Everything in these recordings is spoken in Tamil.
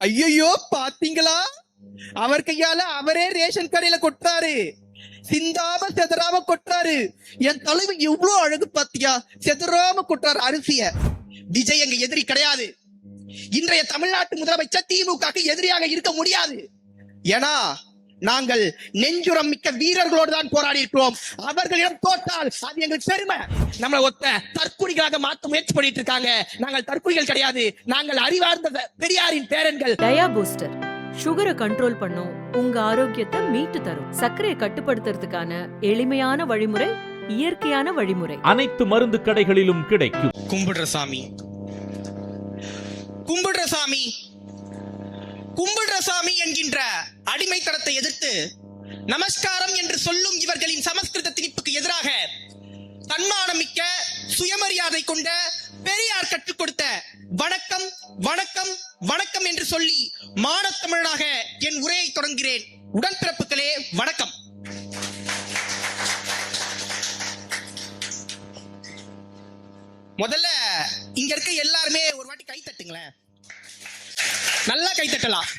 ஐயோ பாத்தீங்களா, அவர் கையால அவரே ரேஷன் கடையில கொட்டாரு, சிந்தாம செதறாம கொட்டாரு. என் தலைவன் எவ்வளவு அழகு பாத்தியா, செதறாம கொட்டாரு அரிசிய. விஜய் எங்க எதிரி கிடையாது. இன்றைய தமிழ்நாட்டு முதலமைச்சர் திமுக எதிரியாக இருக்க முடியாது. ஏன்னா நாங்கள் நெஞ்சுரம் மிக்க வீரர்களோடு தான் போராடி இருக்கிறோம். அவர்களிடம் தோற்றால் அது எங்களுக்கு பெருமை. நம்மளை ஒத்த தற்குறிகளாக மாற்ற முயற்சி பண்ணிட்டு இருக்காங்க. நாங்கள் தற்குறிகள் கிடையாது, நாங்கள் அறிவார்ந்த பெரியாரின் பேரன்கள். டயா பூஸ்டர் சுகரை கண்ட்ரோல் பண்ணும், உங்க ஆரோக்கியத்தை மீட்டு தரும். சர்க்கரையை கட்டுப்படுத்துறதுக்கான எளிமையான வழிமுறை, இயற்கையான வழிமுறை. அனைத்து மருந்து கடைகளிலும் கிடைக்கும். கும்பிடுற சாமி, கும்பிடுற சாமி, கும்பிடுற சாமி என்கின்ற அடிமைத்தனத்தை எதிர்த்து நமஸ்காரம் என்று சொல்லும் இவர்களின் சமஸ்கிருத திணிப்புக்கு எதிராக தன்மானமிக்க சுயமரியாதை கொண்ட பெரியார் கற்றுக் கொடுத்த வணக்கம் வணக்கம் வணக்கம் என்று சொல்லி மானத்தமிழனாக என் உரையை தொடங்குகிறேன். உடன்பிறப்புகளே வணக்கம். முதல்ல இங்க இருக்க எல்லாருமே ஒரு வாட்டி கை தட்டுங்களேன், நல்லா கை தட்டலாம்.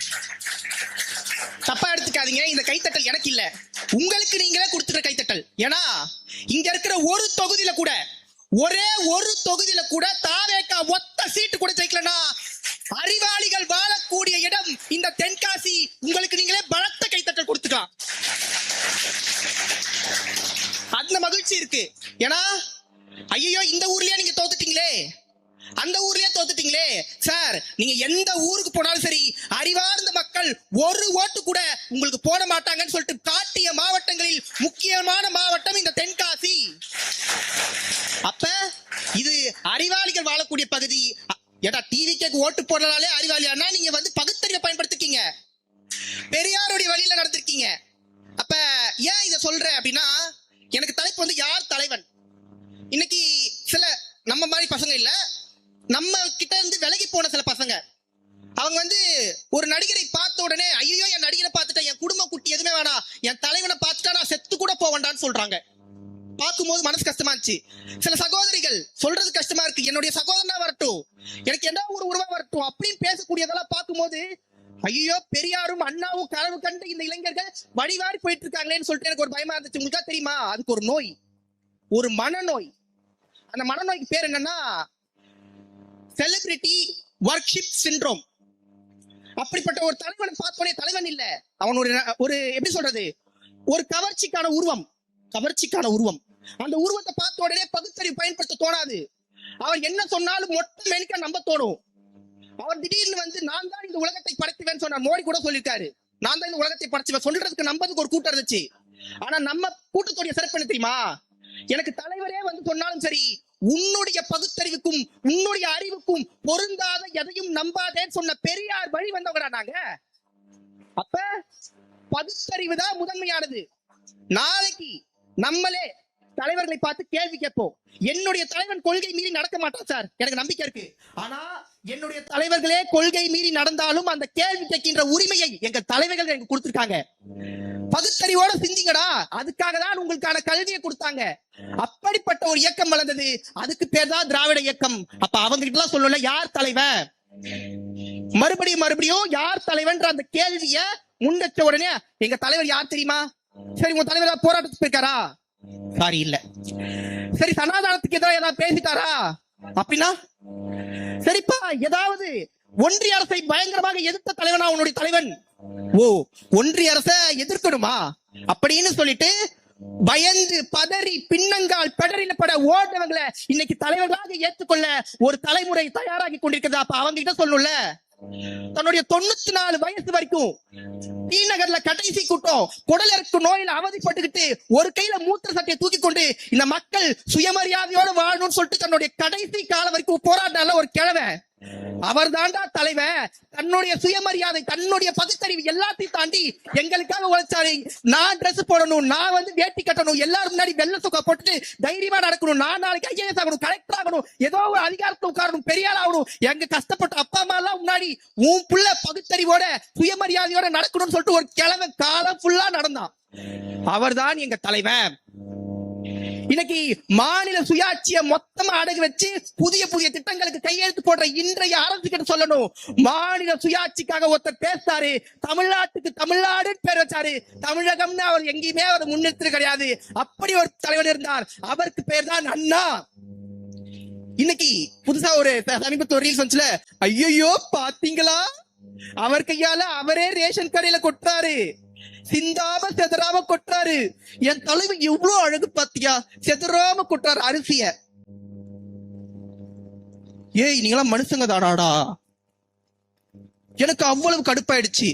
தப்பா எடுத்துக்காதீங்க, இந்த கைத்தட்டல் எனக்கு இல்ல, உங்களுக்கு நீங்களே கொடுத்துக்கிற கைத்தட்டல். ஏன்னா இங்க இருக்கிற ஒரு தொகுதியில கூட, ஒரே ஒரு தொகுதியில கூட தாவேகா ஒத்த சீட்டு கூட ஜெயிக்கலனா அறிவாளிகள் வாழக்கூடிய இடம் இந்த தென்காசி. உங்களுக்கு நீங்களே பலத்த கைத்தட்டல் கொடுத்துக்கலாம். அந்த மகிழ்ச்சி இருக்கு. ஏன்னா ஐயோ இந்த ஊர்லயே நீங்க தோத்துட்டீங்களே, அந்த ஊர்லயே தோத்துட்டீங்களே சார். நீங்க எந்த ஊருக்கு போனாலும் சரி, அறிவார்ந்த மக்கள் ஒரு ஓட்டு கூட உங்களுக்கு போட மாட்டாங்கன்னு சொல்லிட்டு காட்டிய மாவட்டங்களில் முக்கியமான மாவட்டம் இந்த தென்காசி. அப்ப இது அறிவாளிகள் வாழக்கூடிய பகுதி. ஏடா டிவிக்கு ஓட்டு போடுறதாலே அறிவாளியானா நீங்க வந்து பகுத்தறிவை பயன்படுத்திக்கீங்க, பெரியாருடைய வழியில நடந்திருக்கீங்க. அப்ப ஏன் இத சொல்றேன் அப்படின்னா, எனக்கு தலைப்பு வந்து யார் தலைவன். இன்னைக்கு சில நம்ம மாதிரி பசங்க இல்ல, நம்ம கிட்ட இருந்து விலகி போன சில பசங்க, அவங்க வந்து ஒரு நடிகரை பார்த்த உடனே ஐயோ என் நடிகரை பார்த்துட்டேன், என் குடும்ப குட்டி எதுவுமே வேணாம், என் தலைவனை பார்த்துட்டா நான் செத்து கூட போவேண்டான்னு சொல்றாங்க. பார்க்கும்போது மனசு கஷ்டமா இருந்துச்சு. சில சகோதரிகள் சொல்றது கஷ்டமா இருக்கு, என்னுடைய சகோதரனா வரட்டும், எனக்கு என்ன ஒரு உருவா வரட்டும் அப்படின்னு பேசக்கூடியதெல்லாம் பார்க்கும்போது ஐயோ பெரியாரும் அண்ணாவும் கனவு கண்டு இந்த இளைஞர்கள் வழிவாரி போயிட்டு இருக்காங்களேன்னு சொல்லிட்டு எனக்கு ஒரு பயமா இருந்துச்சு. உங்களுக்கு தெரியுமா, அதுக்கு ஒரு நோய், ஒரு மனநோய். அந்த மனநோய்க்கு பேர் என்னன்னா செலிபிரிட்டி வர்க்ஷிப் சிண்ட்ரோம். அப்படிப்பட்ட ஒரு தலைவனை பார்த்தோனே தலைவன் இல்ல, அவன் ஒரு எப்படி சொல்றது, ஒரு கவர்ச்சிக்கான உருவம், கவர்ச்சிக்கான உருவம். அந்த உருவத்தை பார்த்த உடனே பகுத்தறிவு பயன்படுத்த தோணாது. அவர் என்ன சொன்னாலும் மொத்த மெனிக்கா நம்ப தோணும். அவர் திடீர்னு வந்து நான் தான் இந்த உலகத்தை படைத்துவேன்னு சொன்னார். மோடி கூட சொல்லியிருக்காரு, நான் தான் இந்த உலகத்தை படைச்சுவேன். சொல்றதுக்கு நம்பதுக்கு ஒரு கூட்டம் இருந்துச்சு. ஆனா நம்ம கூட்டத்துடைய சிறப்பு என்ன தெரியுமா, எனக்கு தலைவரே வந்து சொன்னாலும் சரி, உன்னுடைய பகுத்தறிவுக்கும் உன்னுடைய அறிவுக்கும் பொருந்தாத எதையும் நம்பாதேன்னு சொன்ன பெரியார் வழி வந்தவங்கடா நாங்க. அப்ப பகுத்தறிவு தான் முதன்மையானது. நாளைக்கு நம்மளே தலைவர்களை பார்த்து கேள்வி கேட்போம். என்னுடைய தலைவன் கொள்கை மீறி நடக்க மாட்டான் சார், எனக்கு நம்பிக்கை இருக்கு. ஆனா என்னுடைய தலைவர்களே கொள்கை மீறி நடந்தாலும் அந்த கேள்வி கேட்கின்ற உரிமையை எங்க தலைவர்கள் எனக்கு கொடுத்திருக்காங்க. பகுத்தறிவோட சிந்திங்கடா, அதுக்காக தான் உங்களுக்கான கல்வியை கொடுத்தாங்க. அப்படிப்பட்ட ஒரு இயக்கம் வளர்ந்தது, அதுக்கு பேர் தான் திராவிட இயக்கம். அப்ப அவங்க கிட்ட எல்லாம் சொல்லல யார் தலைவன், மறுபடியும் மறுபடியும் யார் தலைவன்ற அந்த கேள்விய முன்வச்ச உடனே எங்க தலைவர் யார் தெரியுமா, சரி உங்க தலைவர் போராட்டத்துக்கு போயிருக்காரா, சாரி இல்ல, சரி சனாதானத்துக்கு எதிராக ஏதாவது பேசிட்டாரா அப்படின்னா, சரிப்பா ஏதாவது ஒன்றிய அரசை பயங்கரமாக எதிர்த்த தலைவனா உன்னுடைய தலைவன், ஓ ஒன்றிய அரசை எதிர்க்கணுமா அப்படின்னு சொல்லிட்டு பயந்து பதறி பின்னங்கால் பெடரினப்பட ஓடுறவங்களை இன்னைக்கு தலைவர்களாக ஏற்றுக்கொள்ள ஒரு தலைமுறை தயாராகி கொண்டிருக்கிறது. அப்ப அவங்க கிட்ட சொல்லணும்ல, தன்னுடைய 94 வயசு வரைக்கும் டி நகர்ல கடைசி கூட்டம் குடலிறக்கு நோயில அவதிப்பட்டுக்கிட்டு ஒரு கையில மூத்திர சட்டையை தூக்கி கொண்டு இந்த மக்கள் சுயமரியாதையோட வாழணும்னு சொல்லிட்டு தன்னுடைய கடைசி காலம் வரைக்கும் போராட்டால ஒரு கிழவை, அவர் தாண்டா தலைவன். தன்னுடைய சுயமரியாதை தன்னுடைய பகுத்தறிவு எல்லாத்தையும் தாண்டி எங்களுக்காக உழைச்சாரு. நான் ட்ரெஸ் போடணும், நான் வந்து வேட்டி கட்டணும், எல்லாரும் முன்னாடி வெள்ள சொக்கா போட்டுட்டு தைரியமா நடக்கணும், நான் நாளைக்கு ஐஏஎஸ் ஆகணும், கலெக்டர் ஆகணும், ஏதோ ஒரு அதிகாரத்தை உட்காரணும், பெரியார் ஆகணும், எங்க கஷ்டப்பட்ட அப்பா அம்மா எல்லாம் முன்னாடி உன் புள்ள பகுத்தறிவோட சுயமரியாதையோட நடக்கணும்னு சொல்லிட்டு ஒரு கிழமை காலம் ஃபுல்லா நடந்தான். அவர் தான் எங்க தலைவன். இன்னைக்கு மாநில சுயாட்சியை மொத்தமா அடகு வச்சு புதிய புதிய திட்டங்களுக்கு கையெழுத்து போடுற இன்றைய அரசு கிட்ட சொல்லணும், மாநில சுயாட்சிக்காக ஒருத்தர் பேசாரு, தமிழ்நாட்டுக்கு தமிழ்நாடு பேர் வச்சாரு, தமிழகம்னு அவர் எங்கேயுமே அவர் முன்னெடுத்து கிடையாது. அப்படி ஒரு தலைவர் இருந்தார், அவருக்கு பேர் தான் அண்ணா. இன்னைக்கு புதுசா ஒரு சமீபத்து ஒரு ரீல்ஸ் வந்துச்சுல, ஐயோ பாத்தீங்களா அவர் கையால அவரே ரேஷன் கடையில கொட்டாரு, சிந்தாம செதறாம கொட்டாரு. என் தலைவர் எவ்வளவு அழகு பாத்தியா, செதறாம கொட்டாரு அரிசிய. ஏய் நீங்களாம் மனுஷங்க தானாடா. எனக்கு அவ்வளவு கடுப்பாயிடுச்சு.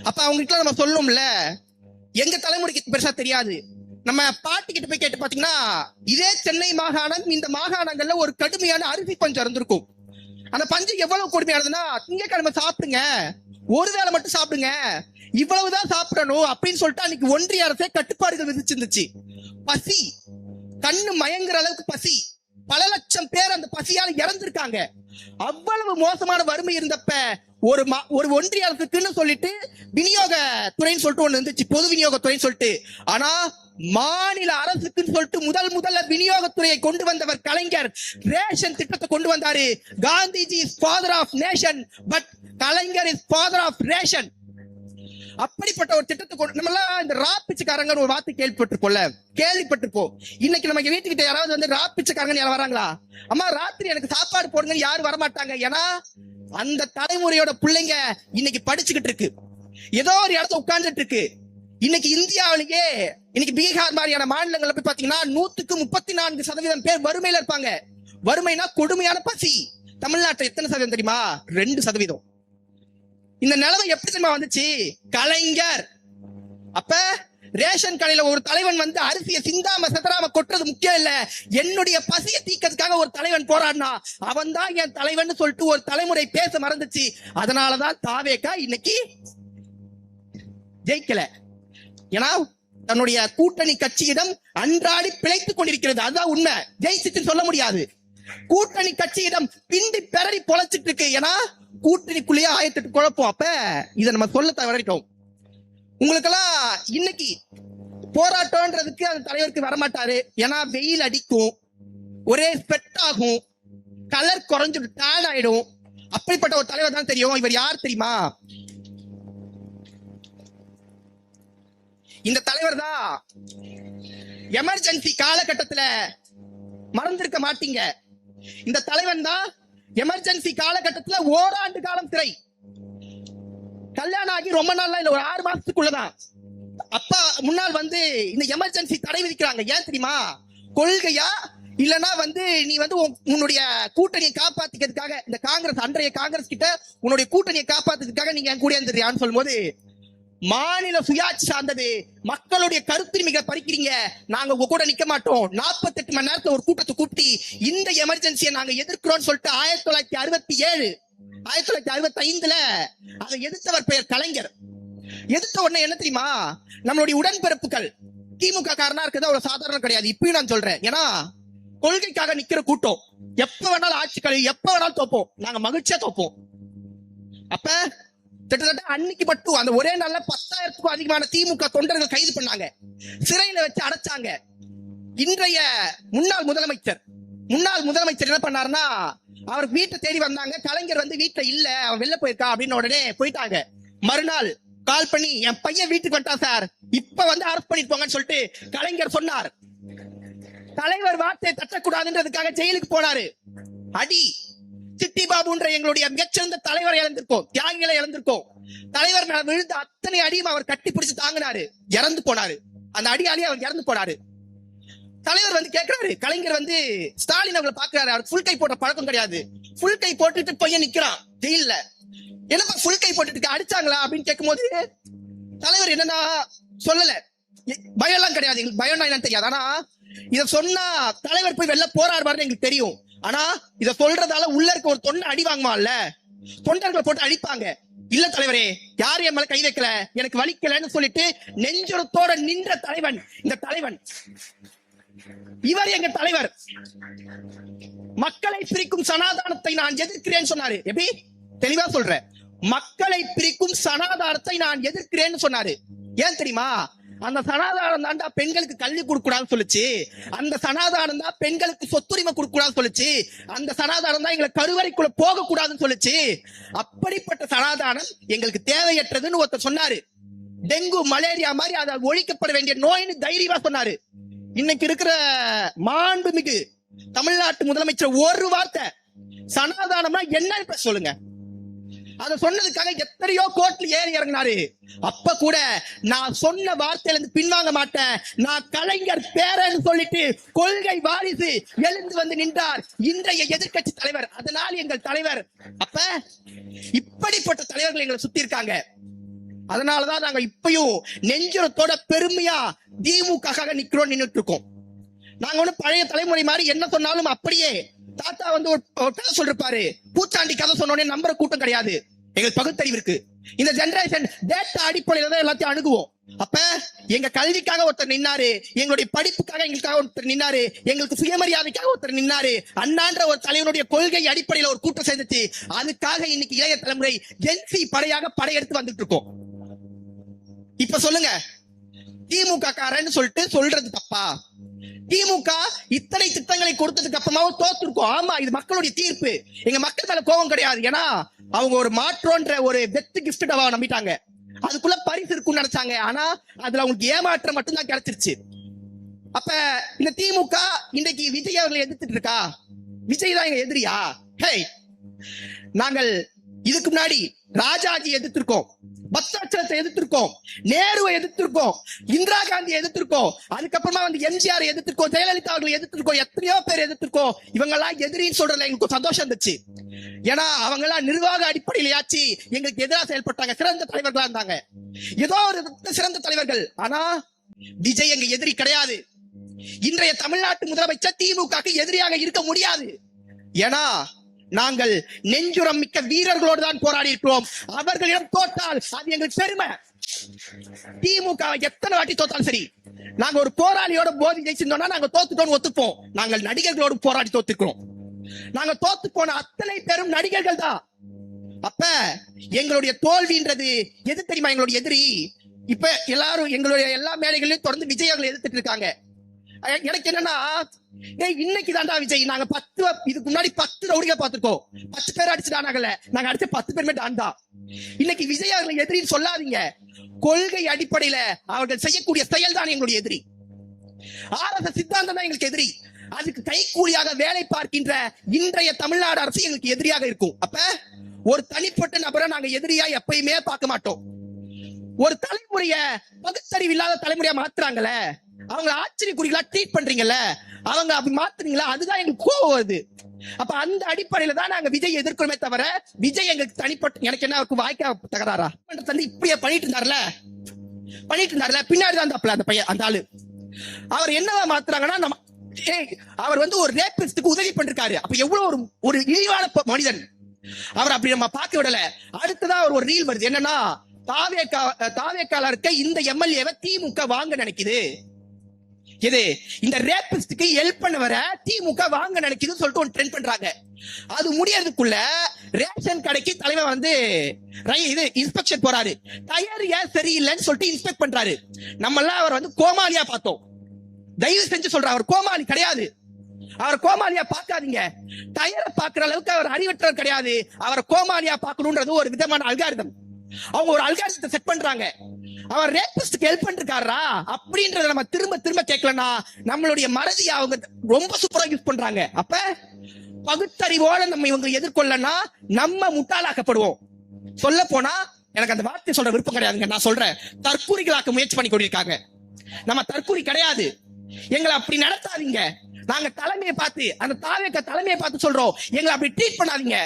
அப்ப அவங்க கிட்ட நம்ம சொல்லணும்ல, எங்க தலைமுறைக்கு பெருசா தெரியாது. நம்ம பாட்டி கிட்ட போய் கேட்டு பாத்தீங்கன்னா, இதே சென்னை மாகாணம், இந்த மாகாணங்கள்ல ஒரு கடுமையான அரிசி பஞ்சம் இருந்திருக்கும். அந்த பஞ்சு எவ்வளவு கொடுமையானதுன்னா, திங்கக்கிழமை சாப்பிடுங்க, ஒருவேளை மட்டும் சாப்பிடுங்க, இவ்வளவுதான் சாப்பிடணும் அப்படின்னு சொல்லிட்டு அன்னைக்கு ஒன்றிய அரசே கட்டுப்பாடுகள் விதிச்சிருந்துச்சு. பசி, கண்ணு மயங்குற அளவுக்கு பசி, பல லட்சம் பேர் அந்த பசியால இறந்திருக்காங்க. அவ்வளவு மோசமான வறுமை இருந்தப்ப ஒரு ஒன்றிய அரசுக்குன்னு சொல்லிட்டு விநியோக துறைன்னு சொல்லிட்டு ஒண்ணு இருந்துச்சு, பொது விநியோக துறைன்னு சொல்லிட்டு. ஆனா மாநில அரசுக்குன்னு சொல்லிட்டு முதல்ல விநியோகத்துறையை கொண்டு வந்தவர் கலைஞர். ரேஷன் திட்டத்தை கொண்டு வந்தாரு. Gandhiji is father of nation, but Kalaignar is father of ration. அப்படிப்பட்ட ஒரு திட்டத்தை கொண்டு நம்ம இந்த ராப்பிச்சக்காரங்க ஒரு வார்த்தை கேள்விப்பட்டிருப்போம். இன்னைக்கு நம்ம வீட்டுக்கிட்ட யாராவது வந்து ராப்பிச்சக்காரங்க யாரும் வராங்களா? அம்மா ராத்திரி எனக்கு சாப்பாடு போடுங்க யாரும் வரமாட்டாங்க. ஏன்னா அந்த தலைமுறையோட பிள்ளைங்க இன்னைக்கு படிச்சுக்கிட்டு இருக்கு, ஏதோ ஒரு இடத்துல உட்கார்ந்துட்டு இருக்கு. இன்னைக்கு இந்தியாவிலேயே இன்னைக்கு பீகார் மாதிரியான மாநிலங்கள்ல போய் பாத்தீங்கன்னா 134% பேர் வறுமையில இருப்பாங்க. வறுமைனா கொடுமையான பசி. தமிழ்நாட்டில் எத்தனை சதவீதம் தெரியுமா? 2%. இந்த நிலைமை எப்படி தெரியுமா வந்துச்சு? கலைஞர். அப்ப ரேஷன் கடையில ஒரு தலைவன் வந்து அரிசியை சிந்தாம செதறாம கொட்டுறது முக்கியம் இல்ல, என்னுடைய பசியை தீக்கிறதுக்காக ஒரு தலைவன் போராடினா அவன் தான் என் தலைவன் சொல்லிட்டு ஒரு தலைமுறை பேச மறந்துச்சு. அதனாலதான் தாவேகா இன்னைக்கு ஜெயிக்கல. ஏன்னா தன்னுடைய கூட்டணி கட்சியிடம் அன்றாடி பிழைத்துக் கொண்டிருக்கிறது. அதுதான் உண்மை. ஜெயிச்சுன்னு சொல்ல முடியாது. கூட்டணி கட்சியிடம் பிந்தி பெறறி பொழைச்சிட்டு இருக்கு. ஏன்னா கூட்டணிக்குள்ளேயே 1008 குழப்பம். அப்ப இதை நம்ம சொல்ல தவறிட்டோம். உங்களுக்கெல்லாம் இன்னைக்கு போராட்டம்ன்றதுக்கு அந்த தலைவருக்கு வரமாட்டாரு. ஏன்னா வெயில் அடிக்கும், ஒரே ஸ்வெட் ஆகும், கலர் குறைஞ்சு டேன் ஆயிடும். அப்படிப்பட்ட ஒரு தலைவர் தான் தெரியும். இவர் யார் தெரியுமா? இந்த தலைவர் தான் எமர்ஜென்சி காலகட்டத்துல மறந்திருக்க மாட்டீங்க. இந்த தலைவன் தான் எமர்ஜென்சி காலகட்டத்துல ஓராண்டு காலம் சிறை. கல்யாணம் ஆகி ரொம்ப நாள்லாம் இல்ல, ஒரு 6 மாசத்துக்குள்ளதான் அப்பா முன்னாள் வந்து இந்த எமர்ஜென்சி தடை விதிக்கிறாங்க. ஏன் தெரியுமா? கொள்கையா இல்லனா வந்து நீ வந்து உன்னுடைய கூட்டணியை காப்பாத்திக்கிறதுக்காக, இந்த காங்கிரஸ் அன்றைய காங்கிரஸ் கிட்ட உன்னுடைய கூட்டணியை காப்பாத்துறதுக்காக நீங்க என் கூட இருந்துறியான்னு சொல்லும் போது, மாநில சுயாட்சி சார்ந்தது, மக்களுடைய கருத்துரிமைகளை பறிக்கிறீங்க, நாங்க உங்க கூட நிக்க மாட்டோம், 48 மணி நேரத்துல ஒரு கூட்டத்தை கூட்டி இந்த எமர்ஜென்சியை நாங்க எதிர்க்கிறோம்னு சொல்லிட்டு 1967 1965 அதை எதிர்த்தவர் பெயர் கலைஞர். எதிர்த்த உடனே என்ன தெரியுமா? நம்மளுடைய உடன்பிறப்புகள் திமுக காரனா இருக்கிறது ஒரு சாதாரணம் கிடையாது. இப்பயும் நான் சொல்றேன். ஏன்னா கொள்கைக்காக நிக்கிற கூட்டம் எப்ப வேணாலும் ஆட்சி கழிவு, எப்ப வேணாலும் தோப்போம், நாங்க மகிழ்ச்சியா தோப்போம். அப்ப கிட்டத்தட்ட அன்னைக்கு மட்டும் அந்த ஒரே நாள்ல 10,000க்கும் அதிகமான திமுக தொண்டர்கள் கைது பண்ணாங்க, சிறையில வச்சு அடைச்சாங்க. இன்றைய முன்னாள் முதலமைச்சர் என்ன பண்ணாருன்னா, அவர் வீட்டை தேடி வந்தாங்க. கலைஞர் வந்து வீட்டுல இல்ல, அவன் வெளில போயிருக்கா அப்படின்னு உடனே போயிட்டாங்க. மறுநாள் கால் பண்ணி, என் பையன் வீட்டுக்கு வந்துட்டான் சார், இப்ப வந்து அரெஸ்ட் பண்ணிட்டு போங்கன்னு சொல்லிட்டு கலைஞர் சொன்னார். தலைவர் வார்த்தையை தட்டக்கூடாதுன்றதுக்காக ஜெயிலுக்கு போனாரு. அடி சிட்டி பாபுன்ற எங்களுடைய மிகச்சிறந்த தலைவரை இழந்திருக்கோம், தியாகிகளை இழந்திருக்கோம். தலைவர் மேல விழுந்த அத்தனை அடியும் அவர் கட்டி பிடிச்சு தாங்கினாரு, இறந்து போனாரு. அந்த அடியாலே அவர் இறந்து போனாரு. தலைவர் வந்து கேட்கிறாரு, கலைஞர் வந்து ஸ்டாலின் அவங்களை பாக்குறாரு. அவர் ஃபுல் கை போட்ட பழக்கம் கிடையாது. ஃபுல் கை போட்டுட்டு பையன் நிக்கிறான் ஜெயில. என்னப்பா ஃபுல் கை போட்டுட்டு அடிச்சாங்களா அப்படின்னு கேட்கும் போது தலைவர் என்னன்னா சொல்லல. பயம் எல்லாம் கிடையாது, எங்களுக்கு பயம்னா என்னன்னு தெரியாது. ஆனா இத சொன்னா தலைவர் போய் வெளில போராடுவாருன்னு எங்களுக்கு தெரியும். ஆனா இத சொல்றதால உள்ள இருக்க ஒரு தொண்டை அடி வாங்குவான்ல, தொண்டர்களை போட்டு அடிப்பாங்க. இல்ல தலைவரே, யாரும் என் மேல கை வைக்கல, எனக்கு வலிக்கலன்னு சொல்லிட்டு நெஞ்சுரத்தோட நின்ற தலைவன் இந்த தலைவன். இவர் எங்க தலைவர். மக்களை பிரிக்கும் சனாதானத்தை நான் எதிர்க்கிறேன்னு சொன்னாரு. எப்படி தெளிவா சொல்றேன், மக்களை பிரிக்கும் சனாதானத்தை நான் எதிர்க்கிறேன்னு சொன்னாரு. ஏன் தெரியுமா? அந்த சனாதானம் தாண்டா பெண்களுக்கு கல்வி கொடுக்க கூடாதுன்னு சொல்லுச்சு. அந்த சனாதானம் தான் பெண்களுக்கு சொத்துரிமை கொடுக்க கூடாதுன்னு சொல்லுச்சு. அந்த சனாதானம் தான் எங்களை கருவறைக்குள்ள போக கூடாதுன்னு சொல்லுச்சு. அப்படிப்பட்ட சனாதானம் எங்களுக்கு தேவையற்றதுன்னு ஒருத்தர் சொன்னாரு. டெங்கு மலேரியா மாதிரி அதை ஒழிக்கப்பட வேண்டிய நோய்னு தைரியமா சொன்னாரு. இன்னைக்கு இருக்கிற மாண்புமிகு தமிழ்நாட்டு முதலமைச்சர் ஒரு வார்த்தை சனாதானம்னா என்னன்னு சொல்லுங்க. அத சொன்னதுக்காக எத்தனையோ கோர்ட்ல ஏறி இறங்கினாரு. அப்ப கூட நான் சொன்ன வார்த்தையில இருந்து பின்வாங்க மாட்டேன், நான் கலைஞர் பேரன்னு சொல்லிட்டு கொள்கை வாரிசு எழுந்து வந்து நின்றார் இன்றைய எதிர்க்கட்சி தலைவர். அதனால் எங்கள் தலைவர். அப்ப இப்படிப்பட்ட தலைவர்கள் எங்களை சுத்தி இருக்காங்க. அதனாலதான் நாங்க இப்பயும் நெஞ்சுரத்தோட பெருமையா திமுக நின்னுட்டு இருக்கோம். நாங்க ஒண்ணு பழைய தலைமுறை மாதிரி என்ன சொன்னாலும் அப்படியே தாத்தா வந்து ஒரு கதை சொல்லிருப்பாரு, பூச்சாண்டி கதை சொன்னோடனே நம்புற கூட்டம் கிடையாது. எங்களுக்கு பகுத்தறிவு இருக்கு. இந்த ஜெனரேஷன் டேட்டா அடிப்படையில தான் எல்லாத்தையும் அணுகுவோம். அப்ப எங்க கல்விக்காக ஒருத்தர் நின்னாரு, எங்களுடைய படிப்புக்காக எங்களுக்காக ஒருத்தர் நின்னாரு, எங்களுக்கு சுயமரியாதைக்காக ஒருத்தர் நின்னாரு. அண்ணான்ற ஒரு தலைவனுடைய கொள்கை அடிப்படையில ஒரு கூட்டம் சேர்ந்துச்சு. அதுக்காக இன்னைக்கு இளைய தலைமுறை ஜென்சி படையாக படையெடுத்து வந்துட்டு இருக்கோம். இப்ப சொல்லுங்க, திமுக காரன்னு சொல்லிட்டு சொல்றது தப்பா? திமுக இத்தனை திட்டங்களை கொடுத்ததுக்கு அப்புறமாவும் தோத்துருக்கோம். ஆமா, இது மக்களுடைய தீர்ப்பு. எங்க மக்கள் மேல கோபம் கிடையாது. ஏன்னா அவங்க ஒரு மாற்றோன்ற ஒரு வெத்து கிஃப்ட் நம்பிட்டாங்க. அதுக்குள்ள பரிசு இருக்குன்னு நினைச்சாங்க. ஆனா அதுல அவங்களுக்கு ஏமாற்றம் மட்டும்தான் கிடைச்சிருச்சு. அப்ப இந்த திமுக இன்னைக்கு விஜய் அவர்களை எதிர்த்துட்டு இருக்கா? விஜய் தான் எங்க எதிரியா? ஹே, நாங்கள் இதுக்கு முன்னாடி ராஜாஜி எதிர்த்திருக்கோம், பக்தாச்சலத்தை எதிர்த்திருக்கோம், நேருவை எதிர்த்திருக்கோம், இந்திரா காந்தி எதிர்த்திருக்கோம், அதுக்கப்புறமா வந்து எம்ஜிஆர் எதிர்த்திருக்கோம், ஜெயலலிதா அவர்களை எதிர்த்திருக்கோம், எத்தனையோ பேர் எதிர்த்திருக்கோம். இவங்க எல்லாம் எதிரின்னு சொல்றதுல எங்களுக்கு சந்தோஷம் இருந்துச்சு. ஏன்னா அவங்க எல்லாம் நிர்வாக அடிப்படையிலாச்சு எங்களுக்கு எதிராக செயல்பட்டாங்க. சிறந்த தலைவர்களா இருந்தாங்க, ஏதோ ஒரு சிறந்த தலைவர்கள். ஆனா விஜய் எங்க எதிரி கிடையாது. இன்றைய தமிழ்நாட்டு முதலமைச்சர் திமுக எதிரியாக இருக்க முடியாது. ஏன்னா நாங்கள் நெஞ்சுரம் மிக்க வீரர்களோடு தான் போராடி இருக்கிறோம். அவர்களிடம் தோற்றால் அது எங்களுக்கு பெருமை. திமுக எத்தனை வாட்டி தோத்தாலும் சரி, நாங்க ஒரு போராளியோட போதி ஜெயிச்சிருந்தோம்னா நாங்க தோத்துட்டோம்னு ஒத்துப்போம். நாங்கள் நடிகர்களோடு போராடி தோத்துக்கிறோம். நாங்க தோத்து போன அத்தனை பேரும் நடிகர்கள் தான். அப்ப எங்களுடைய தோல்வின்றது எது தெரியுமா? எங்களுடைய எதிரி. இப்ப எல்லாரும் எங்களுடைய எல்லா மேடைகளையும் தொடர்ந்து விஜய் அவர்களை எதிர்த்துட்டு இருக்காங்க. எனக்கு என்னன்னா, இன்னைக்கு தாண்டா விஜய், நாங்க 10 இதுக்கு முன்னாடி 10 ரவுடிகளை பார்த்திருக்கோம். 10 பேர் அடிச்சுட்டானாங்கல்ல, நாங்க அடிச்ச 10 பேருமே டான்டா. இன்னைக்கு விஜய் அவர்களை எதிரின்னு சொல்லாதீங்க. கொள்கை அடிப்படையில அவர்கள் செய்யக்கூடிய செயல் தான் எங்களுடைய எதிரி. RSS சித்தாந்தம் தான் எங்களுக்கு எதிரி. அதுக்கு கைக்கூலியாக வேலை பார்க்கின்ற இன்றைய தமிழ்நாடு அரசு எங்களுக்கு எதிரியாக இருக்கும். அப்ப ஒரு தனிப்பட்ட நபரை நாங்க எதிரியா எப்பயுமே பார்க்க மாட்டோம். ஒரு தலைமுறைய பகுத்தறிவு இல்லாத தலைமுறையா மாத்துறாங்கல்ல, அவங்க ஆச்சரியக்குறிகளா ட்ரீட் பண்றீங்கல்ல, அவங்க அப்படி மாத்துறீங்களா, அதுதான் எங்களுக்கு கோவம் வருது. அப்ப அந்த அடிப்படையில தான் நாங்க விஜய் எதிர்க்கிறோமே தவிர, விஜய் எங்களுக்கு தனிப்பட்ட எனக்கு என்ன வாய்க்கா தகராறா இப்படியே பண்ணிட்டு இருந்தாருல, பின்னாடி தான் அந்த பையன் அந்த ஆளு. அவர் என்னவா மாத்துறாங்கன்னா, அவர் வந்து ஒரு ரேபிஸ்டுக்கு உதவி பண்ணிருக்காரு. அப்ப எவ்வளவு ஒரு இழிவான மனிதன். அவர் அப்படி நம்ம பார்க்க விடல. அடுத்ததான் அவர் ஒரு ரீல் வருது. என்னன்னா, தாவேக்கால இருக்க இந்த எம்எல்ஏவை திமுக வாங்க நினைக்குது. இது இந்த ரேபிஸ்டுக்கு ஹெல்ப் பண்ண வர திமுக வாங்க நினைக்குதுன்னு சொல்லிட்டு ஒரு ட்ரெண்ட் பண்றாங்க. அது முடியறதுக்குள்ள ரேஷன் கடைக்கு தலைவர் வந்து இது இன்ஸ்பெக்ஷன் போறாரு. டயர் ஏன் சரியில்லைன்னு சொல்லிட்டு இன்ஸ்பெக்ட் பண்றாரு. நம்ம எல்லாம் அவர் வந்து கோமாளியா பார்த்தோம். தயவு செஞ்சு சொல்ற, அவர் கோமாளி கிடையாது. அவர் கோமாளியா பார்க்காதீங்க. டயரை பார்க்கிற அளவுக்கு அவர் அறிவற்றவர் கிடையாது. அவரை கோமாளியா பார்க்கணும்ன்றது ஒரு விதமான அல்காரிதம். அவங்க ஒரு அல்காரிதத்தை செட் பண்றாங்க. அவர் ரேபிஸ்டுக்கு ஹெல்ப் பண்ணிருக்காரா அப்படின்றத நம்ம திரும்ப திரும்ப கேட்கலன்னா நம்மளுடைய மறதியை அவங்க ரொம்ப சூப்பரா யூஸ் பண்றாங்க. அப்ப பகுத்தறிவோட நம்ம இவங்க எதிர்கொள்ளனா நம்ம முட்டாளாக்கப்படுவோம். சொல்ல போனா எனக்கு அந்த வார்த்தை சொல்ற விருப்பம் கிடையாதுங்க. நான் சொல்றேன், தற்கூரிகளாக்க முயற்சி பண்ணி கொண்டிருக்காங்க. நம்ம தற்கூரி கிடையாது. எங்களை அப்படி நடத்தாதீங்க. நாங்க தலைமையை பார்த்து, அந்த தலைமையை பார்த்து சொல்றோம், எங்களை அப்படி ட்ரீட் பண்ணாதீங்க.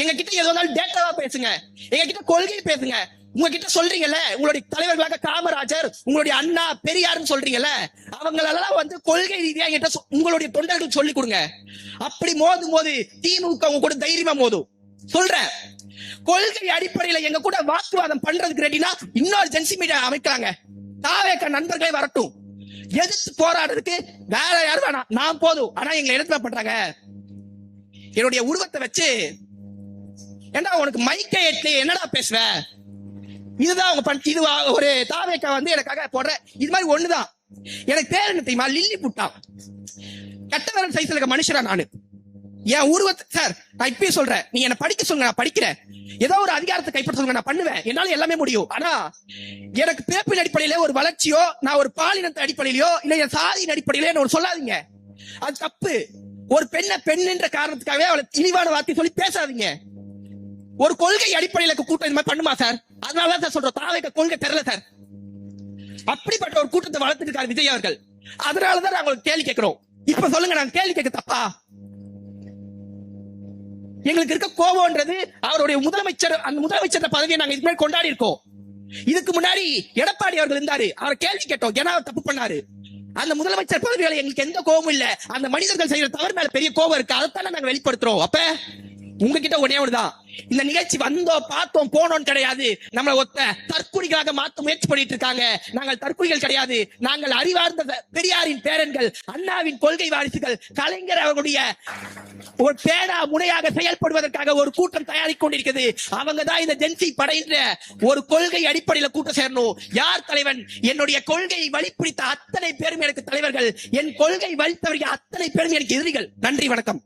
எங்க கிட்ட ஏதோ டேட்டாவா பேசுங்க, எங்க கிட்ட கொள்கை பேசுங்க. உங்ககிட்ட சொல்றீங்கல்ல, உங்களுடைய தலைவர்களாக காமராஜர், உங்களுடைய அண்ணா, பெரியார்னு சொல்றீங்கல்ல, அவங்களெல்லாம் வந்து கொள்கை ரீதியா என்கிட்ட உங்களுடைய தொண்டர்களுக்கு சொல்லி கொடுங்க. அப்படி மோதும் போது திமுக உங்க கூட தைரியமா மோதும். சொல்றேன், கொள்கை அடிப்படையில எங்க கூட வாக்குவாதம் பண்றதுக்கு ரெடினா இன்னொரு ஜென்சி மீடியா அமைக்கிறாங்க. தாவேக நண்பர்களே வரட்டும், எதிர்த்து போராடுறதுக்கு வேற யாரும் வேணாம், நான் போதும். ஆனா எங்களை எடுத்து பண்றாங்க. என்னுடைய உருவத்தை வச்சு, ஏண்டா உனக்கு மைக்கை எட்டு என்னடா பேசுவ, இதுதான் அவங்க இது ஒரு தாவேக்கா வந்து எனக்காக போடுற இது மாதிரி ஒண்ணுதான். எனக்கு பேர் என்ன தெரியுமா? லில்லி புட்டா. கட்டவரன் சைஸ்ல இருக்க மனுஷரா நானு. என் உருவத்தை சார் நான் இப்பயே சொல்றேன், நீ என்ன படிக்க சொல்லுங்க, நான் படிக்கிறேன். ஏதோ ஒரு அதிகாரத்தை கைப்பற்ற சொல்லுங்க, நான் பண்ணுவேன். என்னால எல்லாமே முடியும். ஆனா எனக்கு பிறப்பின் அடிப்படையில ஒரு வளர்ச்சியோ, நான் ஒரு பாலினத்தை அடிப்படையிலோ, இல்ல என் சாதியின் அடிப்படையில என்ன ஒரு சொல்லாதீங்க. அது தப்பு. ஒரு பெண்ணை பெண்ணுன்ற காரணத்துக்காகவே அவளை இழிவான வார்த்தை சொல்லி பேசாதீங்க. ஒரு கொள்கை அடிப்படையில கூட்டம் இந்த மாதிரி பண்ணுமா சார்? அதனாலதான் சார் சொல்றோம், தாவேக்கா கொள்கை தெரியல சார். அப்படிப்பட்ட ஒரு கூட்டத்தை வளர்த்துட்டு இருக்காரு விஜய் அவர்கள். அதனாலதான் நாங்க கேள்வி கேட்கிறோம். இப்ப சொல்லுங்க, நாங்க கேள்வி கேட்க தப்பா? எங்களுக்கு இருக்க கோபம்ன்றது அவருடைய முதலமைச்சர், அந்த முதலமைச்சர் பதவியை நாங்க இதுக்கு முன்னாடி கொண்டாடி இருக்கோம். இதுக்கு முன்னாடி எடப்பாடி அவர்கள் இருந்தாரு, அவரை கேள்வி கேட்டோம், ஏன்னா அவர் தப்பு பண்ணாரு. அந்த முதலமைச்சர் பதவியால எங்களுக்கு எந்த கோபமும் இல்ல. அந்த மனிதர்கள் செய்யற தவறு மேல பெரிய கோபம் இருக்கு, அதைத்தானே நாங்க வெளிப்படுத்துறோம். அப்ப உங்ககிட்ட ஒன்னே ஒண்ணுதான், இந்த நிகழ்ச்சி வந்தோம் பார்த்தோம் போனோம் கிடையாது. நம்மள ஒத்த தற்குறிகளாக மாத்த முயற்சி பண்ணிட்டு இருக்காங்க. நாங்கள் தற்குறிகள் கிடையாது. நாங்கள் அறிவார்ந்த பெரியாரின் பேரன்கள், அண்ணாவின் கொள்கை வாரிசுகள், கலைஞர் அவர்களுடைய ஒரு பேனா முனையாக செயல்படுவதற்காக ஒரு கூட்டம் தயாரிக் கொண்டிருக்கிறது. அவங்க தான் இந்த ஜென்சி படைன்ற ஒரு கொள்கை அடிப்படையில் கூட்டம் சேரணும். யார் தலைவன்? என்னுடைய கொள்கையை வழிப்பிடித்த அத்தனை பேரும் எனக்கு தலைவர்கள். என் கொள்கை வலித்தவர்கள் அத்தனை பேரும் எனக்கு எதிரிகள். நன்றி, வணக்கம்.